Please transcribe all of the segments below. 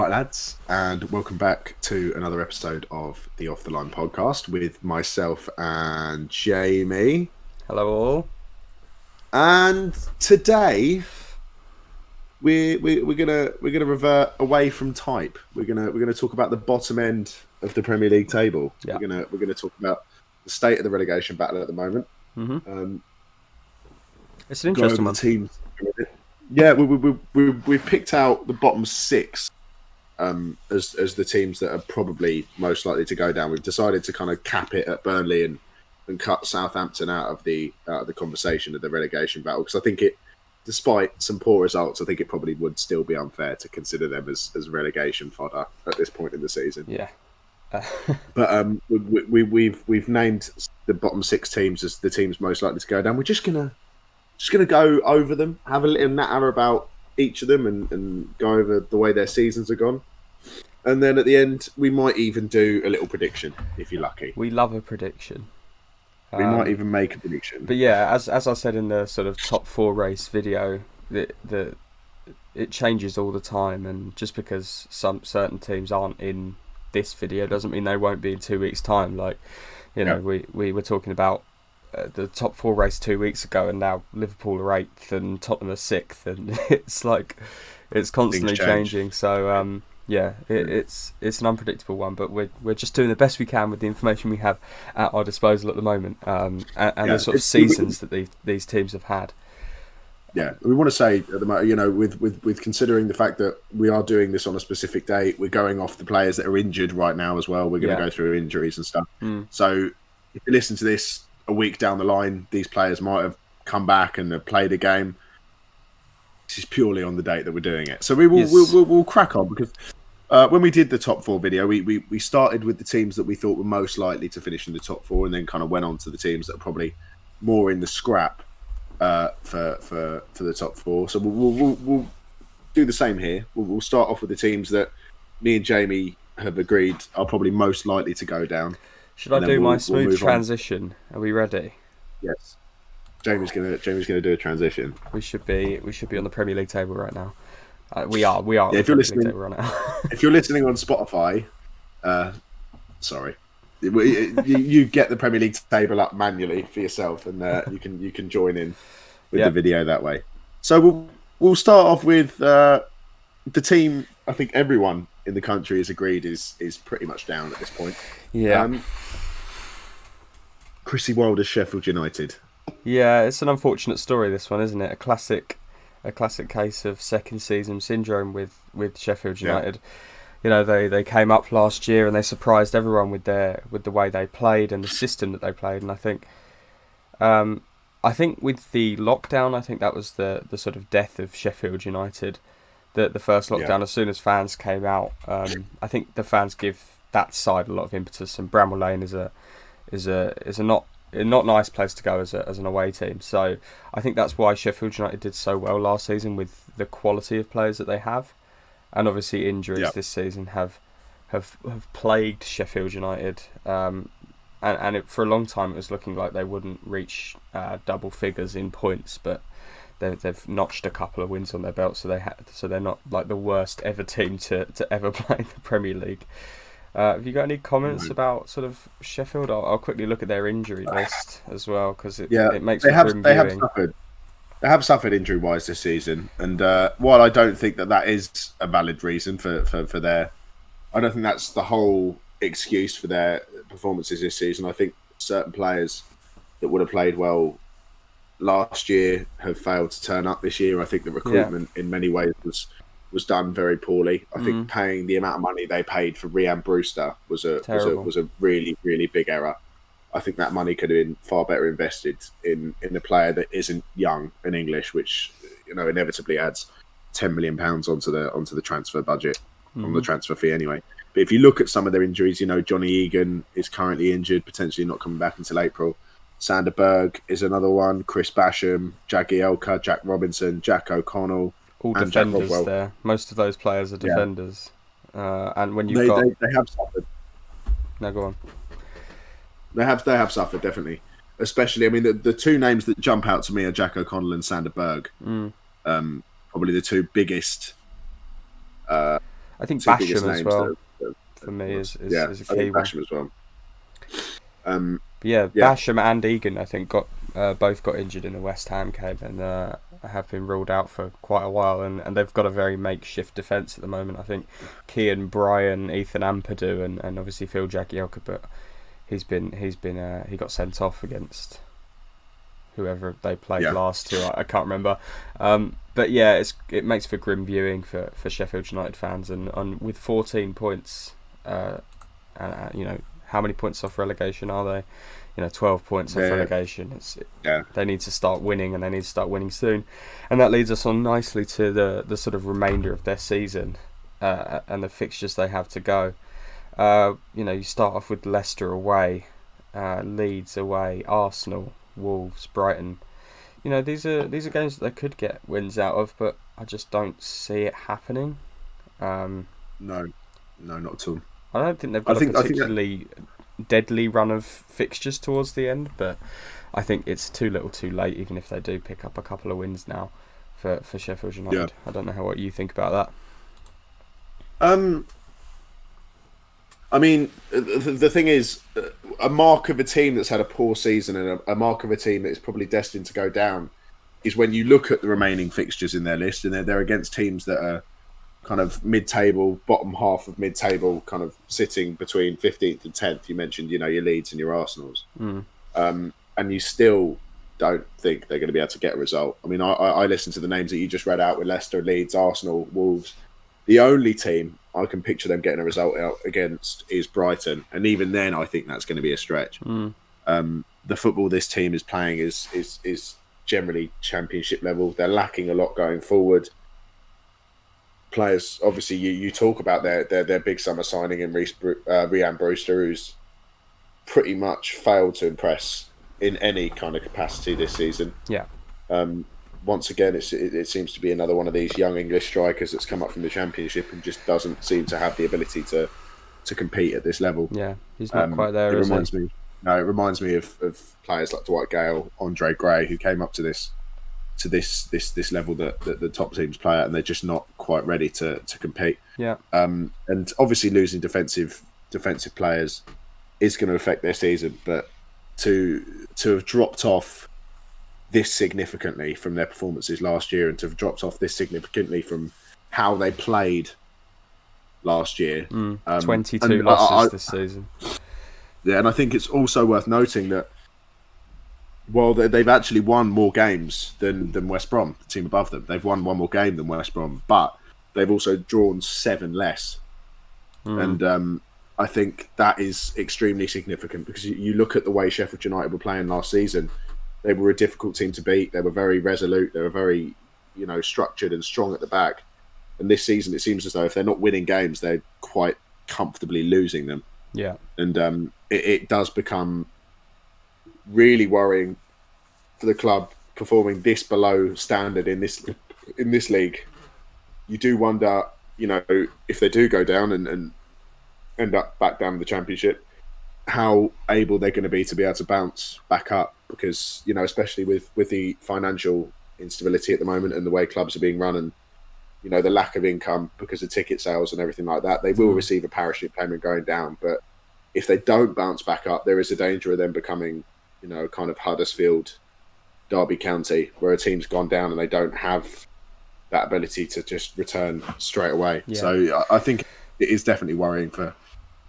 Right, lads, and welcome back to another episode of the Off the Line podcast with myself and Jamie. Hello all. And today we're gonna revert away from type. We're gonna talk about the bottom end of the Premier League table. Yeah. We're gonna talk about the state of the relegation battle at the moment. Mm-hmm. It's an Go over interesting the one. teams. Yeah, we've picked out the bottom six. As the teams that are probably most likely to go down. We've decided to kind of cap it at Burnley and cut Southampton out of the conversation of the relegation battle, because I think despite some poor results, I think it probably would still be unfair to consider them as relegation fodder at this point in the season. Yeah. But we've named the bottom six teams as the teams most likely to go down. We're just gonna go over them, have a little natter about each of them and go over the way their seasons are gone. And then at the end, we might even do a little prediction, if you're lucky. We love a prediction. We might even make a prediction. But yeah, as I said in the sort of top 4 race video, it changes all the time, and just because some certain teams aren't in this video doesn't mean they won't be in 2 weeks' time. Like, we were talking about the top 4 race 2 weeks ago, and now Liverpool are 8th and Tottenham are 6th, and it's like it's constantly changing. So it's an unpredictable one, but we're just doing the best we can with the information we have at our disposal at the moment, and the sort of seasons that these teams have had. Yeah, we want to say at the moment, with considering the fact that we are doing this on a specific date, we're going off the players that are injured right now as well. We're going to go through injuries and stuff. So if you listen to this a week down the line, these players might have come back and have played a game. This is purely on the date that we're doing it. So we'll crack on, because when we did the top 4 video, we started with the teams that we thought were most likely to finish in the top 4, and then kind of went on to the teams that are probably more in the scrap for the top 4. So we'll do the same here. We'll start off with the teams that me and Jamie have agreed are probably most likely to go down. Should I do my smooth transition? Are we ready? Yes. Jamie's gonna do a transition. We should be on the Premier League table right now. We are. Yeah, if you're listening, if you're listening on Spotify, sorry, you get the Premier League table up manually for yourself, and you can join in with the video that way. So we'll start off with the team. I think everyone in the country has agreed is pretty much down at this point. Yeah. Chrissy Wilder's Sheffield United. Yeah, it's an unfortunate story, this one, isn't it? A classic case of second season syndrome with Sheffield United. Yeah. They came up last year and they surprised everyone with the way they played and the system that they played. And I think with the lockdown, I think that was the sort of death of Sheffield United. The first lockdown, as soon as fans came out, I think the fans give that side a lot of impetus. And Bramall Lane is a not nice place to go as an away team. So I think that's why Sheffield United did so well last season with the quality of players that they have, and obviously injuries this season have plagued Sheffield United. And for a long time it was looking like they wouldn't reach double figures in points, but they've notched a couple of wins on their belt, so they're not like the worst ever team to ever play in the Premier League. Have you got any comments about sort of Sheffield? I'll quickly look at their injury list as well, because it makes they have suffered injury wise this season, and while I don't think that is a valid reason for their, I don't think that's the whole excuse for their performances this season. I think certain players that would have played well last year have failed to turn up this year. I think the recruitment in many ways was done very poorly. I think paying the amount of money they paid for Rhian Brewster was a really, really big error. I think that money could have been far better invested in a player that isn't young and English, which inevitably adds £10 million onto the transfer budget, on the transfer fee anyway. But if you look at some of their injuries, Johnny Egan is currently injured, potentially not coming back until April. Sander Berg is another one. Chris Basham, Jagielka, Jack Robinson, Jack O'Connell. All defenders there. Most of those players are defenders. And when they have suffered. No, go on. They have suffered, definitely. Especially, I mean, the two names that jump out to me are Jack O'Connell and Sander Berg. Probably the two biggest I think two biggest Basham as names well that for me yeah, is a I key think one. Basham as well. But yeah, Yeah, Basham and Egan I think got both got injured in the West Ham game and have been ruled out for quite a while, and they've got a very makeshift defence at the moment. I think Kean Bryan, Ethan Ampadu, and obviously Phil Jagielka, but he got sent off against whoever they played yeah, last to. I can't remember. But yeah, it makes for grim viewing for Sheffield United fans, and with 14 points, you know, how many points off relegation are they? You know, 12 points off they're relegation. yeah, They need to start winning, and they need to start winning soon. And that leads us on nicely to the sort of remainder of their season and the fixtures they have to go. You know, you start off with Leicester away, Leeds away, Arsenal, Wolves, Brighton. You know, these are games that they could get wins out of, but I just don't see it happening. Um, no, no, not at all. I don't think they've I got a think that particularly deadly run of fixtures towards the end, but I think it's too little too late, even if they do pick up a couple of wins now for Sheffield yeah. United. I don't know what you think about that. Um, I mean, the thing is, a mark of a team that's had a poor season and a mark of a team that is probably destined to go down is when you look at the remaining fixtures in their list and they're against teams that are kind of mid-table, bottom half of mid-table, kind of sitting between 15th and 10th. You mentioned, you know, your Leeds and your Arsenals. Mm. And you still don't think they're going to be able to get a result. I mean, I listened to the names that you just read out with Leicester, Leeds, Arsenal, Wolves. The only team I can picture them getting a result out against is Brighton, and even then, I think that's going to be a stretch. Mm. The football this team is playing is generally Championship level. They're lacking a lot going forward. Players, obviously, you talk about their big summer signing in Rhian Brewster, who's pretty much failed to impress in any kind of capacity this season. Yeah. Once again, it seems to be another one of these young English strikers that's come up from the Championship and just doesn't seem to have the ability to compete at this level. Yeah, he's not quite there, It is he? reminds me. No, it reminds me of players like Dwight Gale, Andre Gray, who came up to this level that the top teams play at, and they're just not quite ready to compete. Yeah. And obviously losing defensive players is going to affect their season, but to have dropped off this significantly from their performances last year and to have dropped off this significantly from how they played last year. 22 losses this season. Yeah, and I think it's also worth noting that while they've actually won more games than West Brom, the team above them. They've won one more game than West Brom, but they've also drawn 7 less. And I think that is extremely significant because you look at the way Sheffield United were playing last season. They were a difficult team to beat. They were very resolute. They were very, you know, structured and strong at the back. And this season, it seems as though if they're not winning games, they're quite comfortably losing them. Yeah. And it does become really worrying for the club performing this below standard in this league. You do wonder, you know, if they do go down and end up back down the Championship, how able they're going to be able to bounce back up, because, you know, especially with the financial instability at the moment and the way clubs are being run and, you know, the lack of income because of ticket sales and everything like that, they will receive a parachute payment going down. But if they don't bounce back up, there is a danger of them becoming, you know, kind of Huddersfield, Derby County, where a team's gone down and they don't have that ability to just return straight away. Yeah. So I think it is definitely worrying for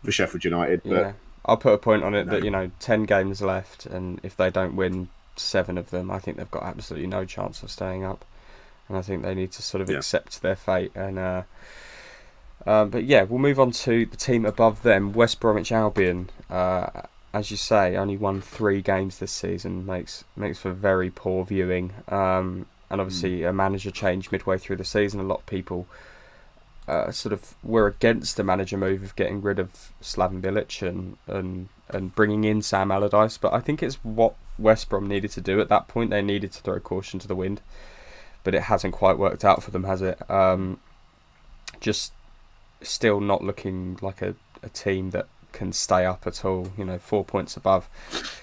Sheffield United. But yeah. I'll put a point on it that, you know, 10 games left, and if they don't win 7 of them, I think they've got absolutely no chance of staying up. And I think they need to sort of accept their fate. And but yeah, we'll move on to the team above them, West Bromwich Albion. As you say, only won 3 games this season, makes for very poor viewing. And obviously a manager change midway through the season. A lot of people sort of were against the manager move of getting rid of Slaven Bilic and bringing in Sam Allardyce, but I think it's what West Brom needed to do at that point. They needed to throw caution to the wind, but it hasn't quite worked out for them, has it? Just still not looking like a team that can stay up at all. You know, 4 points above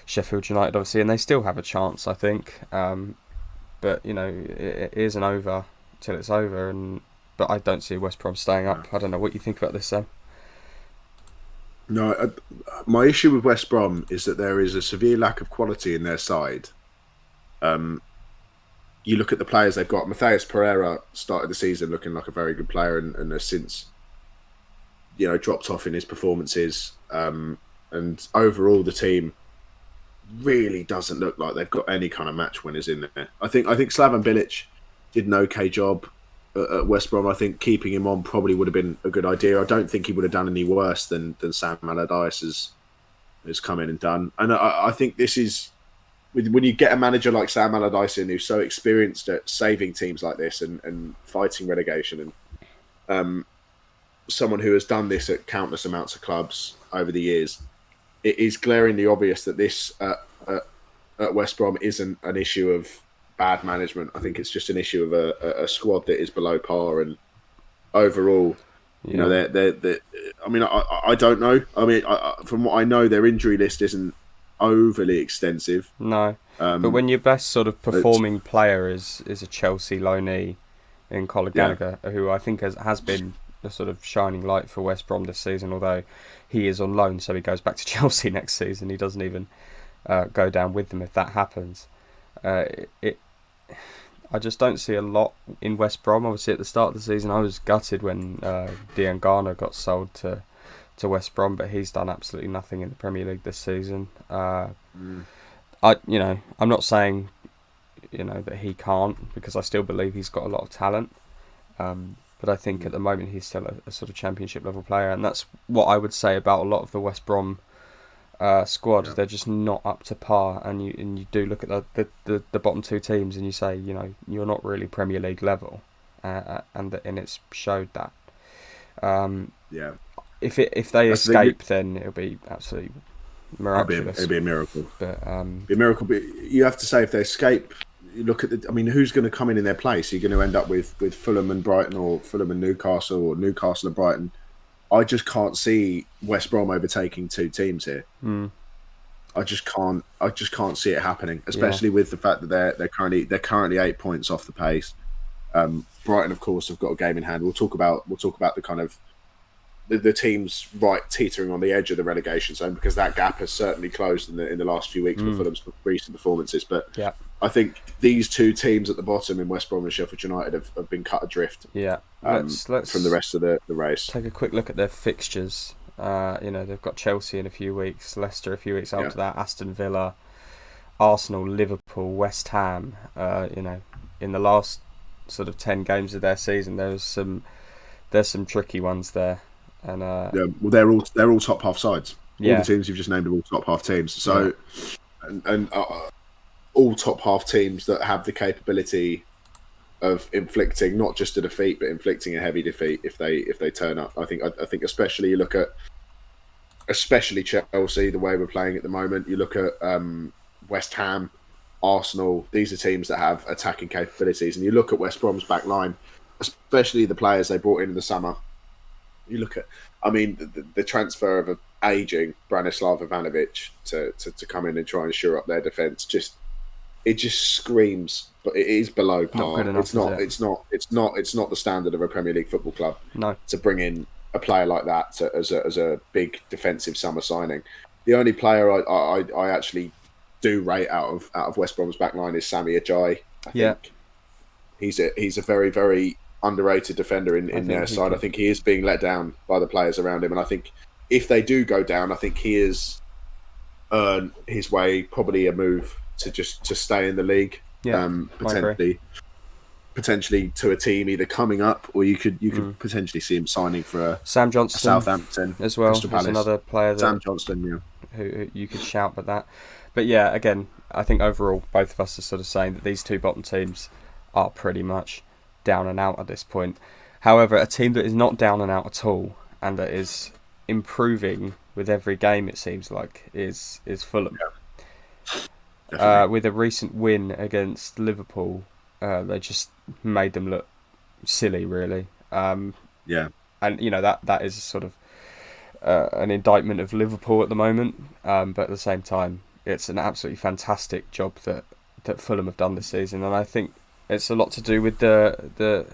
Sheffield United, obviously, and they still have a chance, I think. But, you know, it isn't over till it's over, and but I don't see West Brom staying up. I don't know what you think about this, Sam. No, my issue with West Brom is that there is a severe lack of quality in their side. You look at the players they've got. Matheus Pereira started the season looking like a very good player, and has since, dropped off in his performances. And overall, the team really doesn't look like they've got any kind of match winners in there. I think Slaven Bilic did an okay job at West Brom. I think keeping him on probably would have been a good idea. I don't think he would have done any worse than Sam Allardyce has come in and done. And I think this is, when you get a manager like Sam Allardyce in, who's so experienced at saving teams like this and fighting relegation, and someone who has done this at countless amounts of clubs over the years, it is glaringly obvious that this at West Brom isn't an issue of bad management. I think it's just an issue of a squad that is below par, and overall, they're I mean, I don't know. I mean, from what I know, their injury list isn't overly extensive. No, but when your best sort of performing player is a Chelsea loanee in Conor Gallagher, who I think has been the sort of shining light for West Brom this season, although he is on loan, so he goes back to Chelsea next season. He doesn't even go down with them if that happens. I just don't see a lot in West Brom. Obviously, at the start of the season, I was gutted when Diangana got sold to West Brom, but he's done absolutely nothing in the Premier League this season. I'm not saying that he can't, because I still believe he's got a lot of talent. But I think at the moment he's still a sort of championship level player, and that's what I would say about a lot of the West Brom squad. They're just not up to par, and you do look at the bottom two teams, and you say, you're not really Premier League level, and it's showed that. If they escape, then it'll be absolutely miraculous. It'll be a miracle. But be a miracle. But you have to say, if they escape, you look at who's going to come in their place? Are you going to end up with Fulham and Brighton, or Fulham and Newcastle, or Newcastle and Brighton? I just can't see West Brom overtaking two teams here. I just can't see it happening, especially with the fact that they're currently 8 points off the pace. Brighton, of course, have got a game in hand. We'll talk about the kind of the teams right teetering on the edge of the relegation zone, because that gap has certainly closed in the last few weeks with Fulham's recent performances. But I think these two teams at the bottom in West Brom and Sheffield United have been cut adrift. Let's from the rest of the race. Take a quick look at their fixtures. They've got Chelsea in a few weeks, Leicester a few weeks after that, Aston Villa, Arsenal, Liverpool, West Ham. In the last sort of 10 games of their season, there's some tricky ones there. And they're all top half sides. All the teams you've just named are all top half teams. So, and all top half teams that have the capability of inflicting not just a defeat, but inflicting a heavy defeat if they turn up. I think especially you look at Chelsea, the way we're playing at the moment. You look at West Ham, Arsenal. These are teams that have attacking capabilities, and you look at West Brom's back line, especially the players they brought in the summer. You look at, the transfer of an ageing Branislav Ivanovic to come in and try and shore up their defence. It just screams, but it is below par. It's not the standard of a Premier League football club. No. To bring in a player like that as a big defensive summer signing. The only player I actually do rate out of West Brom's back line is Sami Ajayi. I think he's a very, very underrated defender in their side. I think he is being let down by the players around him, and I think if they do go down, I think he has earned his way, probably a move to stay in the league. Potentially to a team either coming up, or you could potentially see him signing for Sam Johnston, Southampton as well. There's another player Sam Johnston, who you could shout at that. But again, I think overall both of us are sort of saying that these two bottom teams are pretty much down and out at this point. However, a team that is not down and out at all, and that is improving with every game, it seems like, is Fulham. With a recent win against Liverpool, they just made them look silly, really. And that is sort of an indictment of Liverpool at the moment. But at the same time, it's an absolutely fantastic job that Fulham have done this season, and I think it's a lot to do with the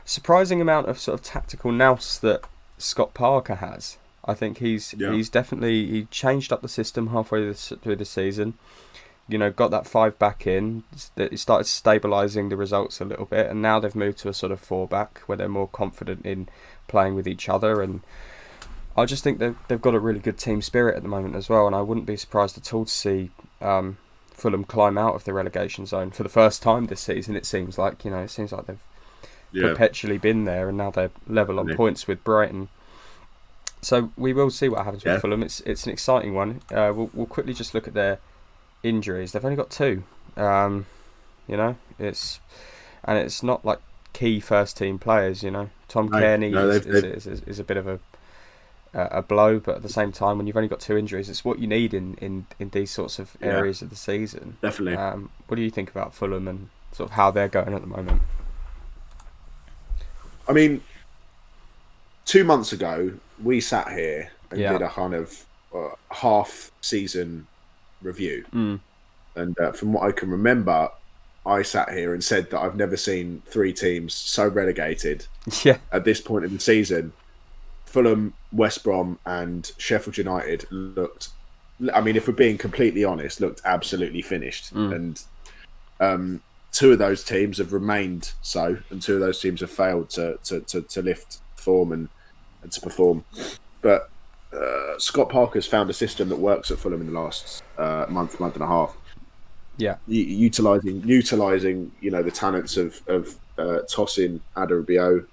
surprising amount of sort of tactical nous that Scott Parker has. I think he's definitely he changed up the system halfway through the season. Got that 5 back in. He started stabilising the results a little bit, and now they've moved to a sort of 4 back where they're more confident in playing with each other. And I just think they've got a really good team spirit at the moment as well. And I wouldn't be surprised at all to see Fulham climb out of the relegation zone for the first time this season. It seems like they've perpetually been there, and now they're level on points with Brighton. So we will see what happens with Fulham. It's an exciting one. We'll quickly just look at their injuries. They've only got 2. It's not like key first team players. Tom Kearney is a bit of a blow, but at the same time, when you've only got 2 injuries, it's what you need in these sorts of areas of the season. Definitely. What do you think about Fulham and sort of how they're going at the moment? I mean, 2 months ago, we sat here and did a kind of half-season review. And from what I can remember, I sat here and said that I've never seen 3 teams so relegated at this point in the season. Fulham, West Brom and Sheffield United looked, I mean, if we're being completely honest, looked absolutely finished. And 2 of those teams have remained so, and 2 of those teams have failed to lift form and to perform. But Scott Parker's found a system that works at Fulham in the last month and a half. Yeah, utilising the talents of Tosin Adarabioyo.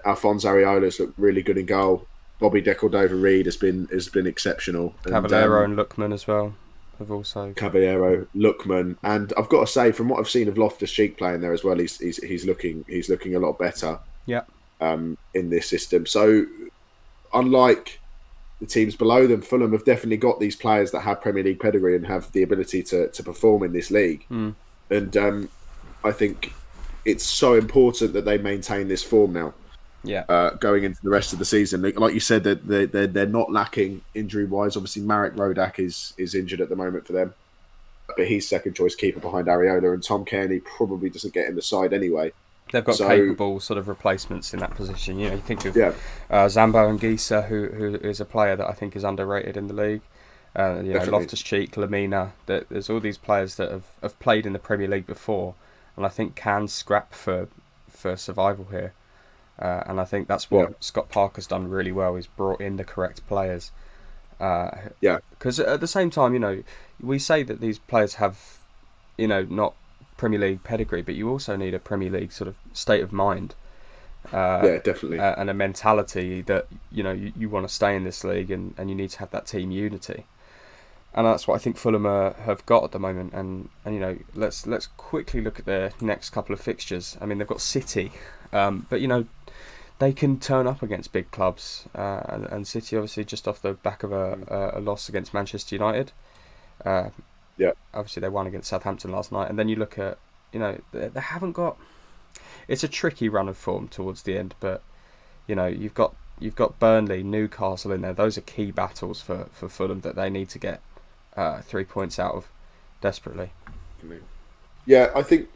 Alphonse Areolas looked really good in goal. Bobby Decordova-Reid has been exceptional. Caballero and Lookman as well have also. Caballero, Lookman, and I've got to say, from what I've seen of Loftus-Cheek playing there as well, he's looking a lot better. Yeah. In this system, so unlike the teams below them, Fulham have definitely got these players that have Premier League pedigree and have the ability to perform in this league. And I think it's so important that they maintain this form now. Going into the rest of the season, like you said, that they're not lacking injury wise. Obviously, Marek Rodak is injured at the moment for them, but he's second choice keeper behind Areola, and Tom Kearney probably doesn't get in the side anyway. They've got capable sort of replacements in that position. You think of Zambo and Gisa, who is a player that I think is underrated in the league. Loftus-Cheek, Lamina. There's all these players that have played in the Premier League before, and I think can scrap for survival here. And I think that's what Scott Parker's done really well. He's brought in the correct players. Because at the same time, we say that these players have, not Premier League pedigree, but you also need a Premier League sort of state of mind. Definitely. And a mentality that, you want to stay in this league and you need to have that team unity. And that's what I think Fulham have got at the moment. And let's quickly look at their next couple of fixtures. I mean, they've got City, but, they can turn up against big clubs. And City, obviously, just off the back of a loss against Manchester United. Obviously, they won against Southampton last night, and then you look at, they haven't got. It's a tricky run of form towards the end, but you've got Burnley, Newcastle in there. Those are key battles for Fulham that they need to get 3 points out of desperately. Yeah, I think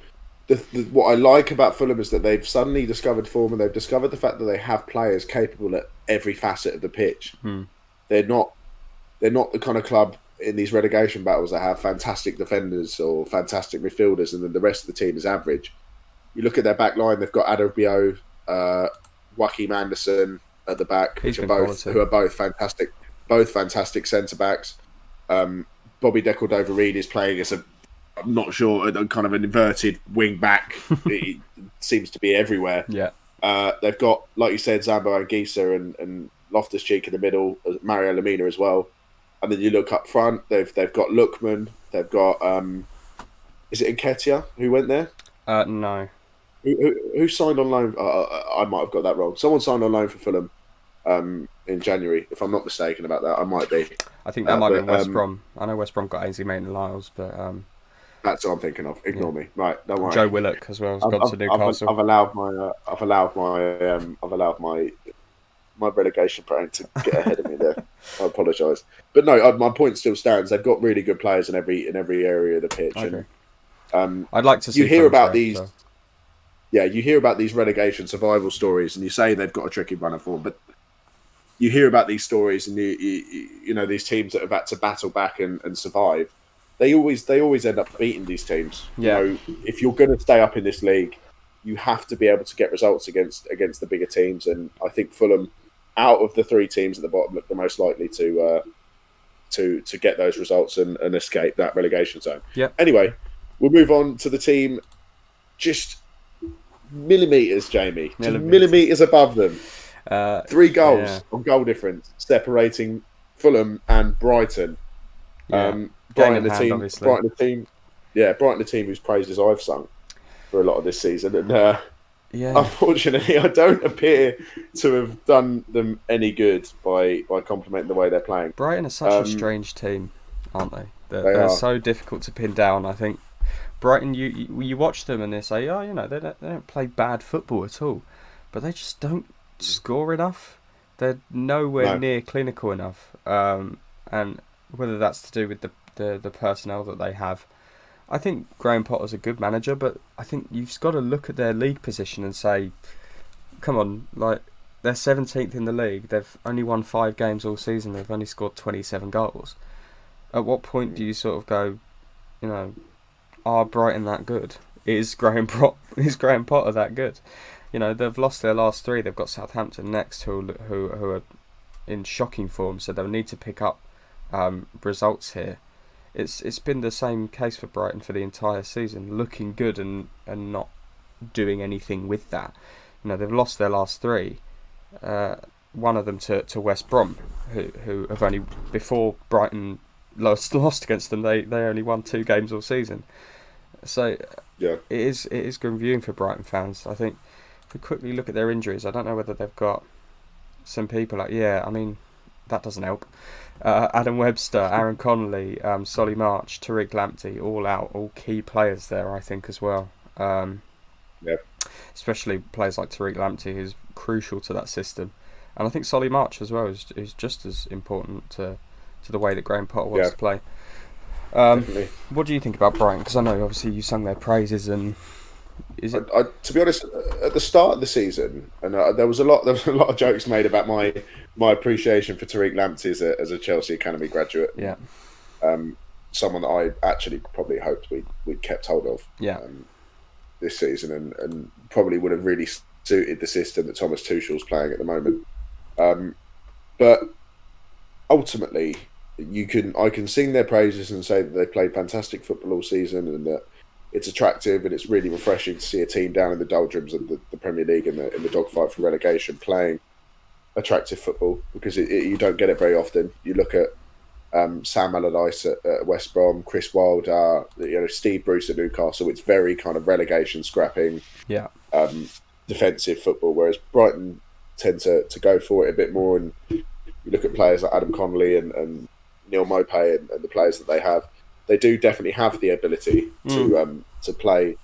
what I like about Fulham is that they've suddenly discovered form, and they've discovered the fact that they have players capable at every facet of the pitch. They're not the kind of club in these relegation battles that have fantastic defenders or fantastic midfielders and then the rest of the team is average. You look at their back line, they've got Adarabioyo, Joachim Anderson at the back, who are both fantastic centre backs. Bobby Decordova-Reid is playing as I'm not sure, a kind of an inverted wing back. It seems to be everywhere. They've got, like you said, Zambo and Gisa and Loftus-Cheek in the middle, Mario Lamina as well. And then you look up front, they've got Lookman, they've got is it Nketiah who went there? No. Who signed on loan? I might have got that wrong. Someone signed on loan for Fulham in January, if I'm not mistaken about that. I might be. I think that might be West Brom. I know West Brom got Ainsley Maitland-Niles, but that's what I'm thinking of. Ignore me. Right, don't worry. Joe Willock as well has gone to Newcastle. I've allowed my relegation brain to get ahead of me there. I apologise, but no, my point still stands. They've got really good players in every area of the pitch. Okay. I'd like to see. You hear about these. So. yeah, you hear about these relegation survival stories, and you say they've got a tricky run of form, but you hear about these stories, and you know these teams that have had to battle back and survive. They always end up beating these teams. You Yeah, know, if you're going to stay up in this league, you have to be able to get results against the bigger teams. And I think Fulham, out of the three teams at the bottom, look the most likely to get those results and escape that relegation zone. yep, Anyway, we'll move on to the team just millimeters, Jamie, just millimeters. millimeters above them. Uh, Three yeah, goals on goal difference separating Fulham and Brighton. yeah. Game in The hand, team, obviously. Brighton, the team whose praises I've sung for a lot of this season, and Yeah, unfortunately, I don't appear to have done them any good by complimenting the way they're playing. Brighton are such a strange team, aren't they? They They're are, so difficult to pin down. I think Brighton, you watch them and they say, oh, they don't play bad football at all, but they just don't score enough. They're nowhere no, near clinical enough, and whether that's to do with the personnel that they have. I think Graham Potter's a good manager, but I think you've got to look at their league position and say, come on, like they're 17th in the league. They've only won 5 games all season. They've only scored 27 goals. At what point do you sort of go, you know, are Brighton that good? Is Graham Potter that good? You know, they've lost their last 3. They've got Southampton next, who are in shocking form, so they'll need to pick up results here. It's been the same case for Brighton for the entire season, looking good and not doing anything with that. You know, they've lost their last 3. One of them to West Brom, who have only, before Brighton lost against them, they only won 2 games all season. So yeah, it is grim viewing for Brighton fans. I think if we quickly look at their injuries, I don't know whether they've got some people like, yeah, I mean, that doesn't help. Adam Webster, Aaron Connolly, Solly March, Tariq Lamptey, all out, all key players there, I think, as well. yeah, Especially players like Tariq Lamptey, who's crucial to that system. And I think Solly March as well is just as important to the way that Graham Potter wants yeah, to play. definitely. What do you think about Brighton? Because I know obviously you sung their praises, and is it? To be honest, at the start of the season, and there was a lot of jokes made about my appreciation for Tariq Lamptey as a Chelsea Academy graduate, Yeah, someone that I actually probably hoped we'd kept hold of yeah, this season, and probably would have really suited the system that Thomas Tuchel's playing at the moment. But ultimately, I can sing their praises and say that they played fantastic football all season, and that it's attractive and it's really refreshing to see a team down in the doldrums of the Premier League in the dogfight for relegation playing attractive football, because you don't get it very often. You look at Sam Allardyce at West Brom, Chris Wilder, Steve Bruce at Newcastle. It's very kind of relegation scrapping, yeah, defensive football, whereas Brighton tend to go for it a bit more. And you look at players like Adam Connolly and Neil Maupay and the players that they have. They do definitely have the ability to play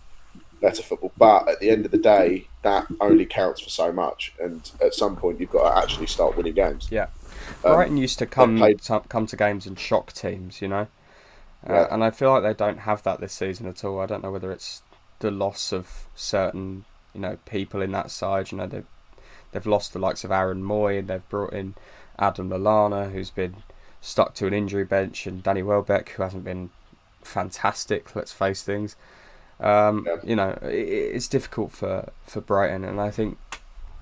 better football, but at the end of the day, that only counts for so much. And at some point, you've got to actually start winning games. yeah. Um, Brighton used to they've played, come to games and shock teams, yeah, and I feel like they don't have that this season at all. I don't know whether it's the loss of certain people in that side. They've lost the likes of Aaron Moy, and they've brought in Adam Lallana, who's been stuck to an injury bench, and Danny Welbeck, who hasn't been fantastic. Let's face things. yeah, It's difficult for Brighton, and I think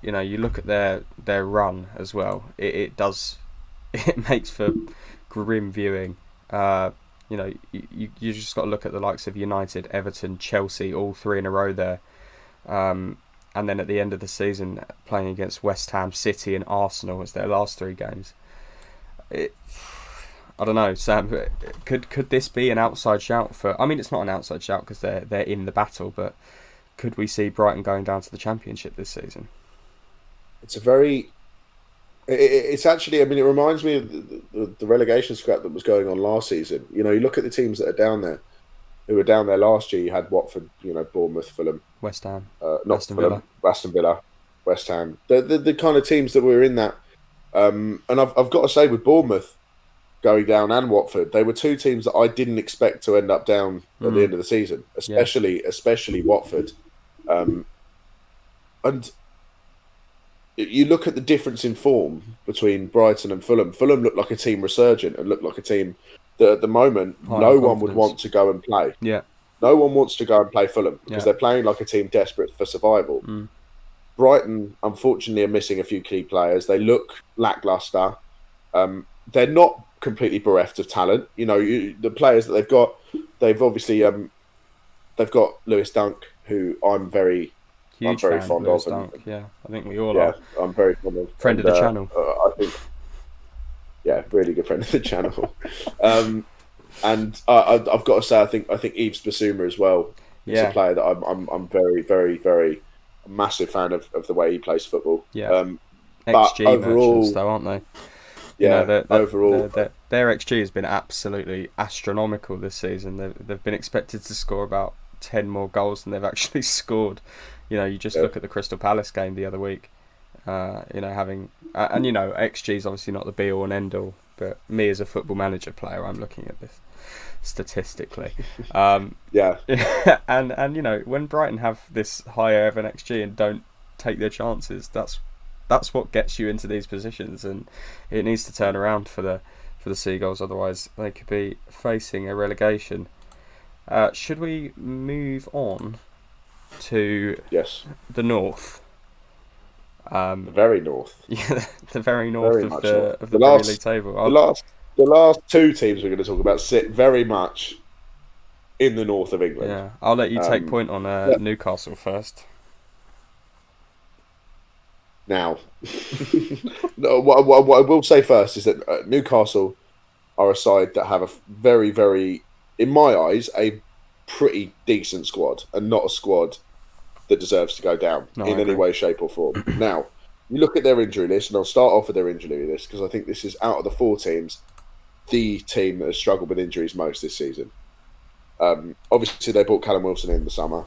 you look at their run as well. It does it makes for grim viewing. You just got to look at the likes of United, Everton, Chelsea, all 3 in a row there. And then at the end of the season, playing against West Ham, City, and Arsenal as their last 3 games. I don't know, Sam. Could this be an outside shout for? I mean, it's not an outside shout because they're in the battle, but could we see Brighton going down to the Championship this season? it's a very. It's actually. I mean, it reminds me of the relegation scrap that was going on last season. You look at the teams that are down there. Who were down there last year? You had Watford, Bournemouth, Fulham, West Ham, not Aston Fulham, Villa. Aston Villa, West Ham. The kind of teams that were in that. And I've got to say, with Bournemouth going down and Watford, they were 2 teams that I didn't expect to end up down at the end of the season. Yeah, Especially Watford. And you look at the difference in form between Brighton and Fulham. Fulham look like a team resurgent and look like a team that at the moment High on no one would confidence. want to go and play. Yeah, No one wants to go and play Fulham because yeah. they're playing like a team desperate for survival. Mm. Brighton, unfortunately, are missing a few key players. They look lackluster. They're not completely bereft of talent. The players that they've obviously they've got Lewis Dunk, who I'm Huge very fan of fond Lewis of, Dunk. Yeah, I think we all yeah, are. I'm very fond of, Friend of and the channel. I think, yeah, really good friend of the channel. And I've got to say, I think Yves Bissouma as well is a Yeah, player that I'm very, very, very massive fan of the way he plays football. yeah. But XG merchants, overall, though, aren't they? You know, yeah, overall, their XG has been absolutely astronomical this season. They've been expected to score about 10 more goals than they've actually scored. You just yeah, look at the Crystal Palace game the other week. Having and XG is obviously not the be all and end all, but me as a football manager player, I'm looking at this statistically. yeah, And when Brighton have this higher of an XG and don't take their chances, that's what gets you into these positions, and it needs to turn around for the Seagulls. Otherwise, they could be facing a relegation. Should we move on to yes, the north? the very north, Yeah, the very north very of much north. the Premier League table. The last two teams we're going to talk about sit very much in the north of England. Yeah, I'll let you take Um, point on yeah. Newcastle first. Now, no, what I will say first is that Newcastle are a side that have a very, very, in my eyes, a pretty decent squad, and not a squad that deserves to go down No, I in any agree. way, shape, or form. Now, you look at their injury list, and I'll start off with their injury list because I think this is, out of the four teams, the team that has struggled with injuries most this season. Obviously, they brought Callum Wilson in the summer.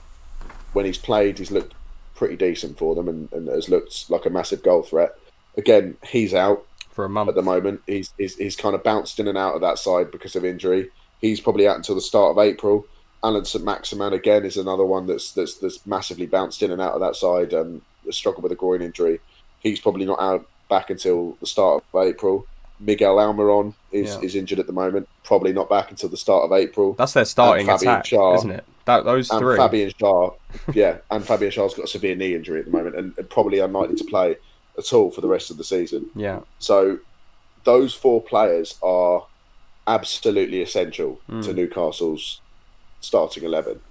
When he's played, he's looked pretty decent for them and has looked like a massive goal threat. Again, he's out For a at the month. moment. He's kind of bounced in and out of that side because of injury. He's probably out until the start of April. Alan St Maximan again is another one that's massively bounced in and out of that side. Struggled with a groin injury. He's probably not out back until the start of April. Miguel Almiron Yeah, is injured at the moment. Probably not back until the start of April. that's their And starting Fabian attack, Schär isn't it? Those and three. Fabian Schär, yeah, and Fabian Schär's got a severe knee injury at the moment and probably unlikely to play at all for the rest of the season. Yeah. So those four players are absolutely essential to Newcastle's starting 11.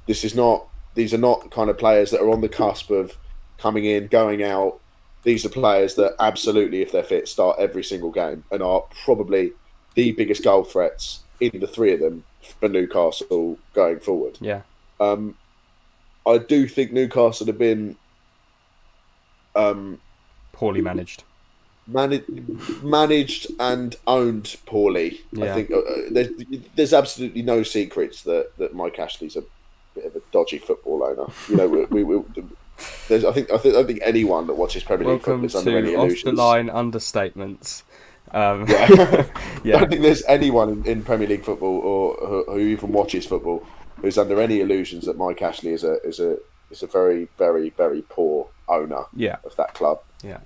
These are not kind of players that are on the cusp of coming in, going out. These are players that absolutely, if they're fit, start every single game and are probably the biggest goal threats in the three of them for Newcastle going forward. Yeah. Um, I do think Newcastle have been um, Poorly managed. managed and owned poorly. I Yeah. think there's absolutely no secrets that Mike Ashley's a bit of a dodgy football owner. I think anyone that watches Premier League football Welcome is under any to Off the illusions. Line Understatements. Yeah, I Yeah. don't think there's anyone in Premier League football or who even watches football who's under any illusions that Mike Ashley is a very, very, very poor owner Yeah. of that club. Yeah.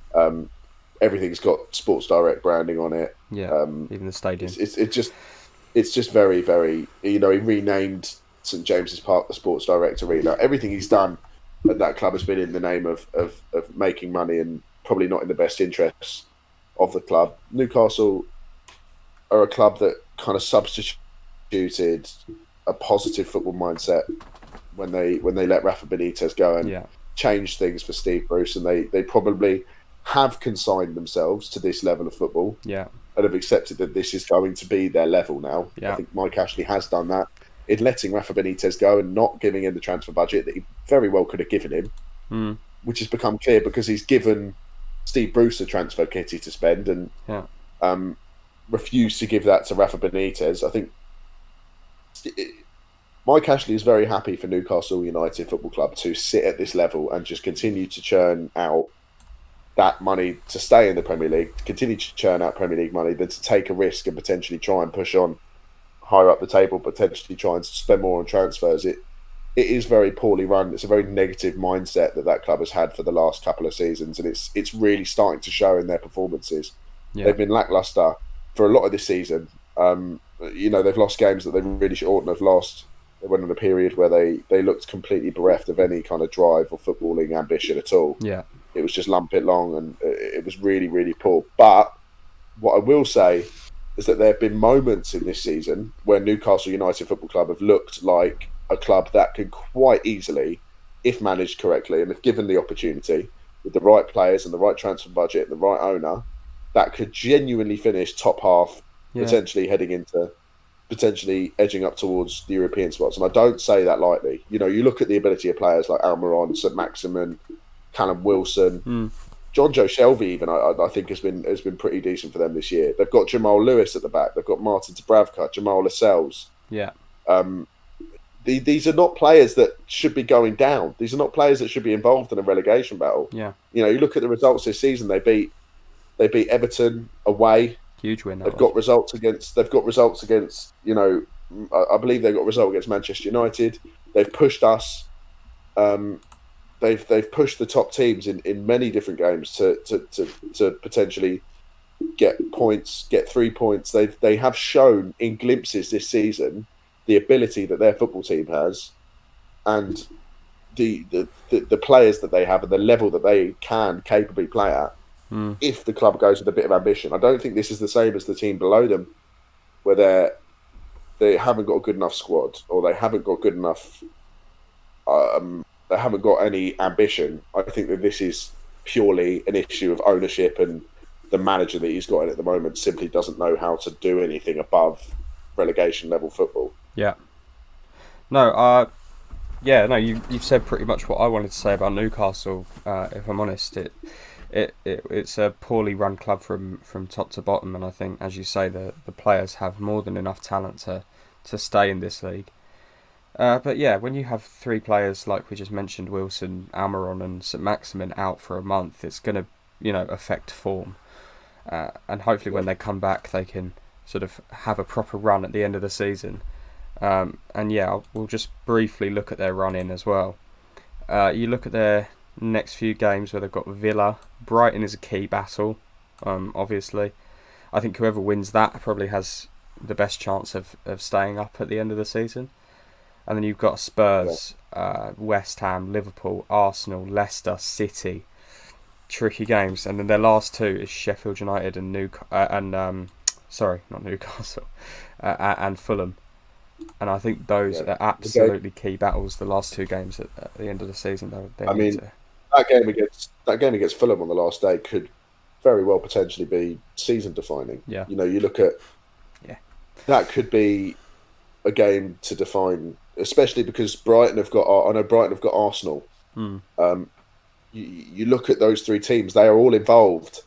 Everything's got Sports Direct branding on it. Yeah. Even the stadium. It's just very, very. He renamed St James's Park the Sports Direct Arena. Everything he's done at that club has been in the name of making money and probably not in the best interests of the club. Newcastle are a club that kind of substituted a positive football mindset when they let Rafa Benitez go and Yeah. changed things for Steve Bruce, and they probably have consigned themselves to this level of football Yeah. and have accepted that this is going to be their level now. I Yeah. think Mike Ashley has done that in letting Rafa Benitez go and not giving him the transfer budget that he very well could have given him, Mm. which has become clear because he's given Steve Bruce a transfer kitty to spend and Yeah. refused to give that to Rafa Benitez. I think Mike Ashley is very happy for Newcastle United Football Club to sit at this level and just continue to churn out that money to stay in the Premier League, to continue to churn out Premier League money, than to take a risk and potentially try and push on higher up the table, potentially try and spend more on transfers. it is very poorly run. It's a very negative mindset that club has had for the last couple of seasons, and it's really starting to show in their performances. Yeah. They've been lackluster for a lot of this season. They've lost games that they really oughtn't have lost. They went on a period where they looked completely bereft of any kind of drive or footballing ambition at all. Yeah. It was just lump it long, and it was really, really poor. But what I will say is that there have been moments in this season where Newcastle United Football Club have looked like a club that could quite easily, if managed correctly and if given the opportunity, with the right players and the right transfer budget and the right owner, that could genuinely finish top half, Yeah. potentially edging up towards the European spots. And I don't say that lightly. You look at the ability of players like Almiron, St Maximin, Callum Wilson, John Joe Shelby. Even I think has been pretty decent for them this year. They've got Jamal Lewis at the back. They've got Martin Dubravka, Jamal Lascelles. Yeah. These are not players that should be going down. These are not players that should be involved in a relegation battle. Yeah. You look at the results this season. They beat Everton away. Huge win. They've got results against. I believe they've got a result against Manchester United. They've pushed us. They've pushed the top teams in many different games to potentially get points, get 3 points. They have shown in glimpses this season the ability that their football team has, and the players that they have, and the level that they can capably play at. If the club goes with a bit of ambition, I don't think this is the same as the team below them, where they haven't got a good enough squad, or they haven't got good enough. They haven't got any ambition. I think that this is purely an issue of ownership, and the manager that he's got in at the moment simply doesn't know how to do anything above relegation level football. Yeah. No. You've said pretty much what I wanted to say about Newcastle. If I'm honest, it's a poorly run club from top to bottom, and I think, as you say, the players have more than enough talent to stay in this league. But yeah, when you have 3 players like we just mentioned, Wilson, Almiron, and St Maximin out for a month, it's going to affect form, and hopefully when they come back, they can sort of have a proper run at the end of the season. We'll just briefly look at their run in as well. You look at their next few games where they've got Villa. Brighton is a key battle, obviously. I think whoever wins that probably has the best chance of staying up at the end of the season. And then you've got Spurs, West Ham, Liverpool, Arsenal, Leicester, City. Tricky games. And then their last 2 is Sheffield United and not Newcastle, and Fulham. And I think those are absolutely key battles. The last 2 games at the end of the season. That game against Fulham on the last day could very well potentially be season defining. Yeah. You look at that could be a game to define, especially because Brighton have got Arsenal. You look at those 3 teams; they are all involved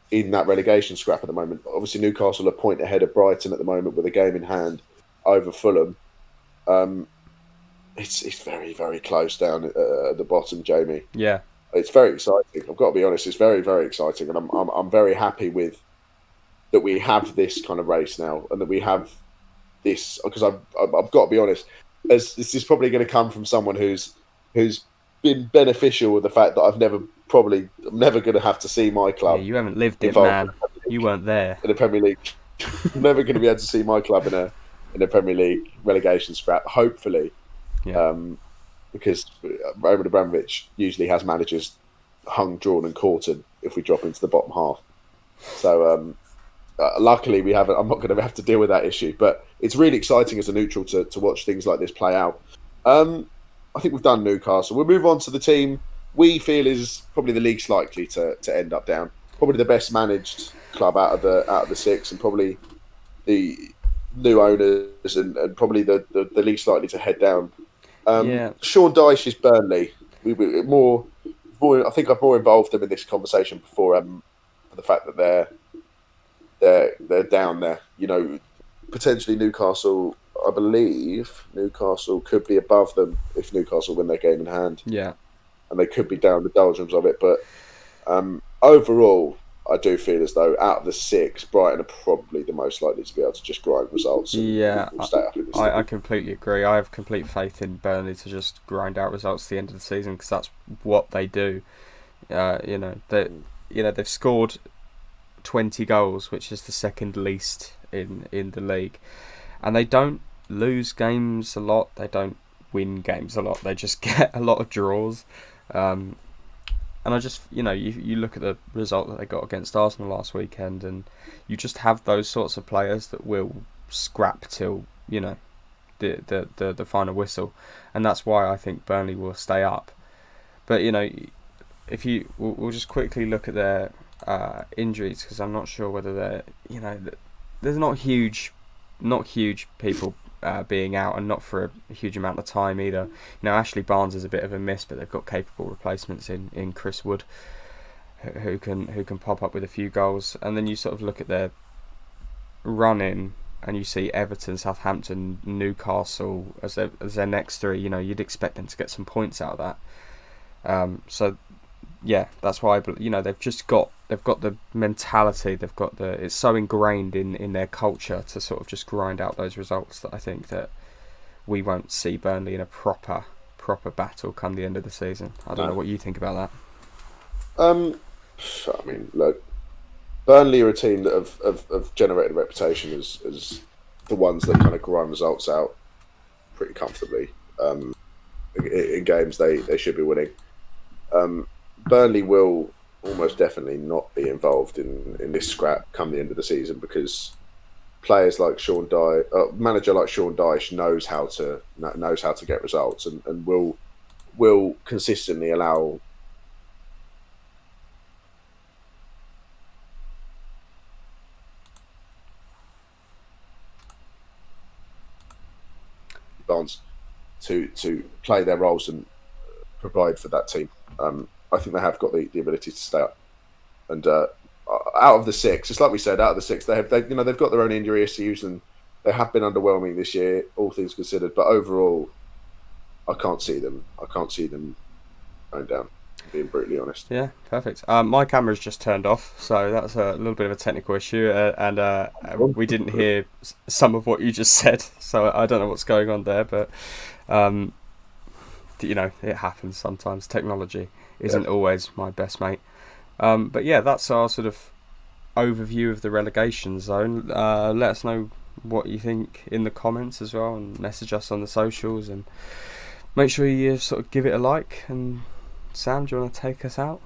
in that relegation scrap at the moment. Obviously, Newcastle are a point ahead of Brighton at the moment with a game in hand over Fulham. It's very, very close down at the bottom, Jamie. Yeah, it's very exciting. I've got to be honest; it's very, very exciting, and I'm very happy with that we have this kind of race now, and that we have this, because I've got to be honest, as this is probably going to come from someone who's been beneficial with the fact that I'm never going to have to see my club. Yeah, you haven't lived it, man. You weren't there in the Premier League. I'm never going to be able to see my club in a Premier League relegation scrap. Hopefully, because Roman Abramovich usually has managers hung, drawn, and quartered if we drop into the bottom half. So luckily we haven't. I'm not going to have to deal with that issue. But it's really exciting as a neutral to watch things like this play out. I think we've done Newcastle. We'll move on to the team we feel is probably the least likely to end up down. Probably the best managed club out of the 6, and probably the new owners, and probably the least likely to head down. Sean Dyche's Burnley. We more. I think I've more involved them in this conversation before, for the fact that they're down there. Potentially Newcastle. I believe Newcastle could be above them if Newcastle win their game in hand. Yeah, and they could be down the doldrums of it. But overall, I do feel as though out of the six, Brighton are probably the most likely to be able to just grind results and Yeah, will stay up in this I league. completely agree. I have complete faith in Burnley to just grind out results at the end of the season because that's what they do. They've scored 20 goals, which is the second least in the league, and they don't lose games a lot. They don't win games a lot. They just get a lot of draws. Um, and I just, you look at the result that they got against Arsenal last weekend, and you just have those sorts of players that will scrap till the final whistle, and that's why I think Burnley will stay up. But if we'll just quickly look at their injuries because I'm not sure whether there's not huge people being out and not for a huge amount of time either. Ashley Barnes is a bit of a miss, but they've got capable replacements in Chris Wood who can pop up with a few goals. And then you sort of look at their run-in and you see Everton, Southampton, Newcastle as their next three. You'd expect them to get some points out of that. So yeah, that's why they've got the mentality, it's so ingrained in their culture to sort of just grind out those results that I think that we won't see Burnley in a proper battle come the end of the season. I don't know what you think about that. I mean, look, Burnley are a team that have generated a reputation as the ones that kind of grind results out pretty comfortably. In games they should be winning. Burnley will almost definitely not be involved in this scrap come the end of the season because players like manager like Sean Dyche knows how to get results and will consistently allow Barnes to play their roles and provide for that team. I think they have got the ability to stay up. And out of the six, it's like we said, out of the six, they've got their own injury issues and they have been underwhelming this year, all things considered. But overall, I can't see them going down. Being brutally honest. Yeah, perfect. My camera's just turned off, so that's a little bit of a technical issue, and we didn't hear some of what you just said, so I don't know what's going on there, but it happens sometimes. Technology isn't always my best mate. But yeah, that's our sort of overview of the relegation zone. Let us know what you think in the comments as well, and message us on the socials, and make sure you sort of give it a like. And Sam, do you want to take us out?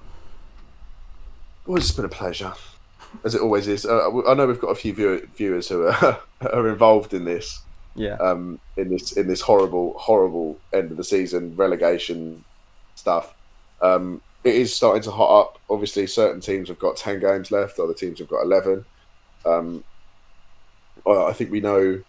Well, it's been a pleasure, as it always is. I know we've got a few viewers who are involved in this. Yeah. In this horrible end of the season relegation stuff. It is starting to hot up. Obviously, certain teams have got 10 games left. Other teams have got 11. I think we know.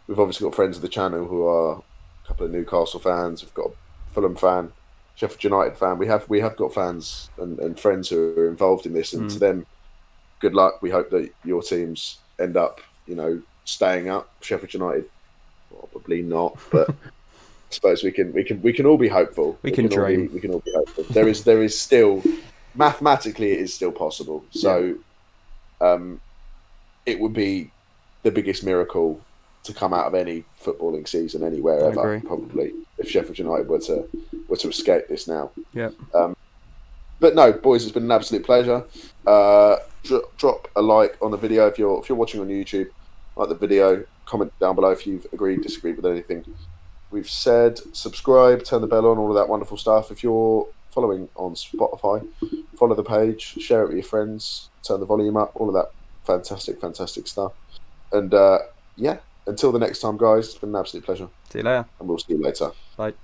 We've obviously got friends of the channel who are a couple of Newcastle fans. We've got a Fulham fan, Sheffield United fan. We have got fans and friends who are involved in this, and to them, good luck. We hope that your teams end up, staying up. Sheffield United, probably not, but I suppose we can all be hopeful. We can dream. We can all be hopeful. There is still mathematically it is still possible. So, it would be the biggest miracle to come out of any footballing season anywhere ever, probably, if Sheffield United were to escape this now. Yeah. But no, boys, it's been an absolute pleasure. Drop a like on the video if you're watching on YouTube. Like the video, comment down below if you've agreed, disagreed with anything we've said. Subscribe, turn the bell on, all of that wonderful stuff. If you're following on Spotify, follow the page, share it with your friends, turn the volume up, all of that fantastic stuff. And until the next time, guys, it's been an absolute pleasure. See you later. And we'll see you later. Bye.